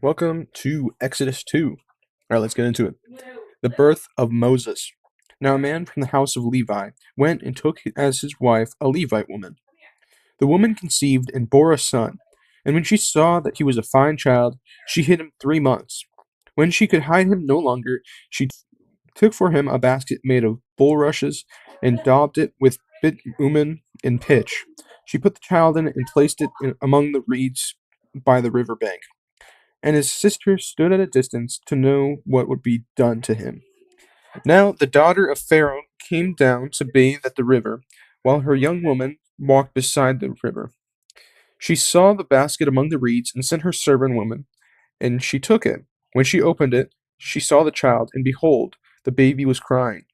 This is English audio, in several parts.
Welcome to Exodus 2. All right, let's get into it. The birth of Moses. Now, a man from the house of Levi went and took as his wife a Levite woman. The woman conceived and bore a son, and when she saw that he was a fine child, she hid him 3 months. When she could hide him no longer, she took for him a basket made of bulrushes and daubed it with bitumen and pitch. She put the child in it and placed it among the reeds by the river bank. And his sister stood at a distance to know what would be done to him. Now the daughter of Pharaoh came down to bathe at the river, while her young woman walked beside the river. She saw the basket among the reeds, and sent her servant woman, and she took it. When she opened it, she saw the child, and behold, the baby was crying.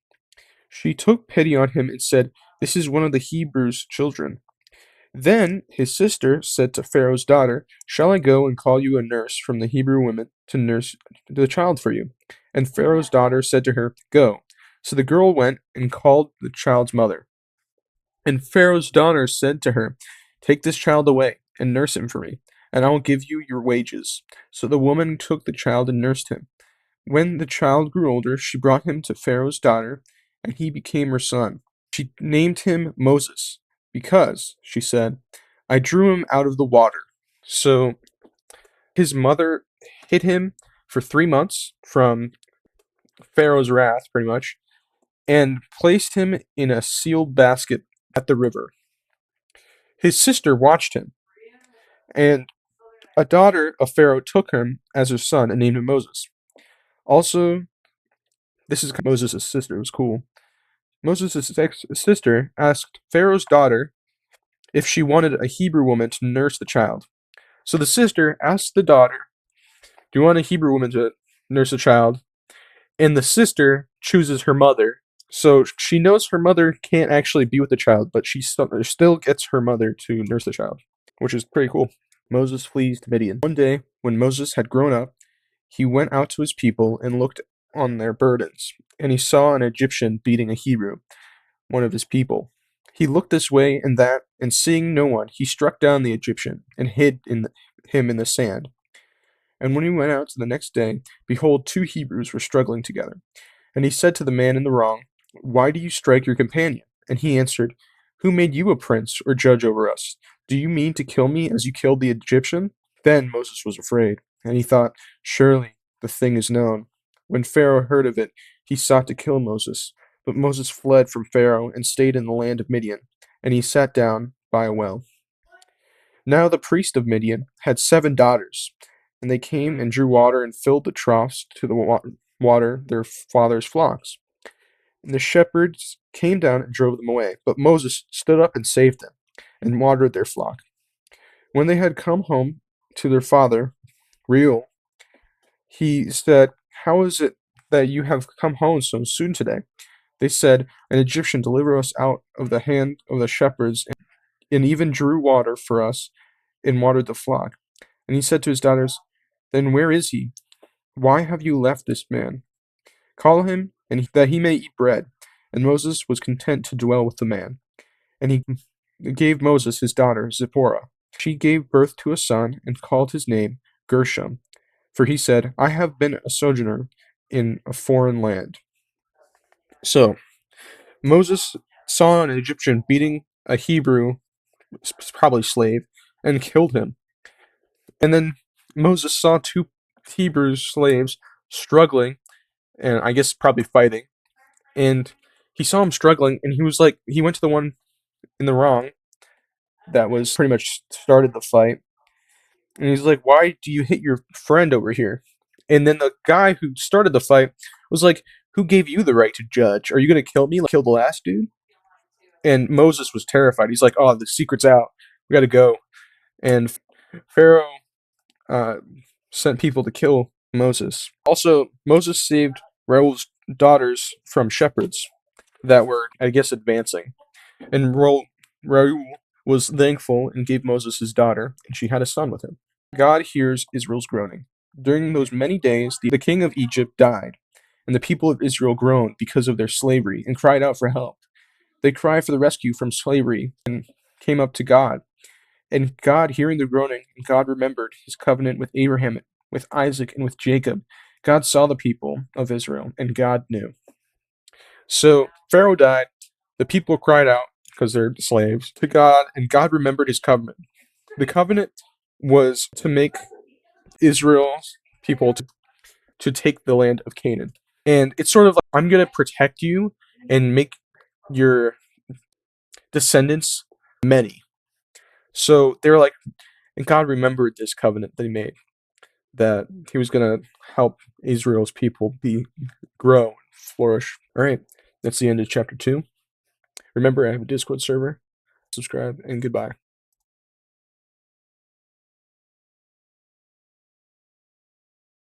She took pity on him and said, "This is one of the Hebrews' children." Then his sister said to Pharaoh's daughter, "Shall I go and call you a nurse from the Hebrew women to nurse the child for you?" And Pharaoh's daughter said to her, "Go." So the girl went and called the child's mother. And Pharaoh's daughter said to her, "Take this child away and nurse him for me, and I will give you your wages." So the woman took the child and nursed him. When the child grew older, she brought him to Pharaoh's daughter, and he became her son. She named him Moses, because, she said, "I drew him out of the water." So his mother hid him for 3 months from Pharaoh's wrath, pretty much, and placed him in a sealed basket at the river. His sister watched him, and a daughter of Pharaoh took him as her son and named him Moses. Also, this is Moses' sister. It was cool. Moses' sister asked Pharaoh's daughter if she wanted a Hebrew woman to nurse the child. So the sister asked the daughter, "Do you want a Hebrew woman to nurse the child?" And the sister chooses her mother. So she knows her mother can't actually be with the child, but she still gets her mother to nurse the child, which is pretty cool. Moses flees to Midian. One day, when Moses had grown up, he went out to his people and looked on their burdens, and he saw an Egyptian beating a Hebrew, one of his people. He looked this way and that, and seeing no one, he struck down the Egyptian and hid him in the sand. And when he went out the next day, behold, 2 Hebrews were struggling together. And he said to the man in the wrong, "Why do you strike your companion?" And he answered, "Who made you a prince or judge over us? Do you mean to kill me as you killed the Egyptian?" Then Moses was afraid, and he thought, "Surely the thing is known." When Pharaoh heard of it, he sought to kill Moses. But Moses fled from Pharaoh and stayed in the land of Midian, and he sat down by a well. Now the priest of Midian had 7 daughters, and they came and drew water and filled the troughs to the water their father's flocks. And the shepherds came down and drove them away. But Moses stood up and saved them, and watered their flock. When they had come home to their father, Reuel, he said, "How is it that you have come home so soon today?" They said, "An Egyptian delivered us out of the hand of the shepherds, and even drew water for us and watered the flock." And he said to his daughters, "Then where is he? Why have you left this man? Call him, and that he may eat bread." And Moses was content to dwell with the man. And he gave Moses his daughter Zipporah. She gave birth to a son, and called his name Gershom. For he said, "I have been a sojourner in a foreign land." So, Moses saw an Egyptian beating a Hebrew, probably slave, and killed him. And then Moses saw 2 Hebrew slaves struggling, and I guess probably fighting. And he saw him struggling, and he went to the one in the wrong that was pretty much started the fight. And he's like, "Why do you hit your friend over here?" And then the guy who started the fight was like, "Who gave you the right to judge? Are you going to kill me like kill the last dude?" And Moses was terrified. He's like, "Oh, the secret's out. We got to go." And Pharaoh uh, sent people to kill Moses. Also, Moses saved Reuel's daughters from shepherds that were, I guess, advancing. And Reuel was thankful and gave Moses his daughter, and she had a son with him. God hears Israel's groaning. During those many days, the king of Egypt died, and the people of Israel groaned because of their slavery and cried out for help. They cried for the rescue from slavery and came up to God. And God, hearing the groaning, God remembered his covenant with Abraham with Isaac and with Jacob. God saw the people of Israel, and God knew. So Pharaoh died. The people cried out, because they're slaves, to God, and God remembered his covenant. The covenant was to make Israel's people to take the land of Canaan. And it's sort of like, I'm going to protect you and make your descendants many. So they're like, and God remembered this covenant that he made, that he was going to help Israel's people grow and flourish. All right, that's the end of chapter 2. Remember, I have a Discord server. Subscribe, and goodbye.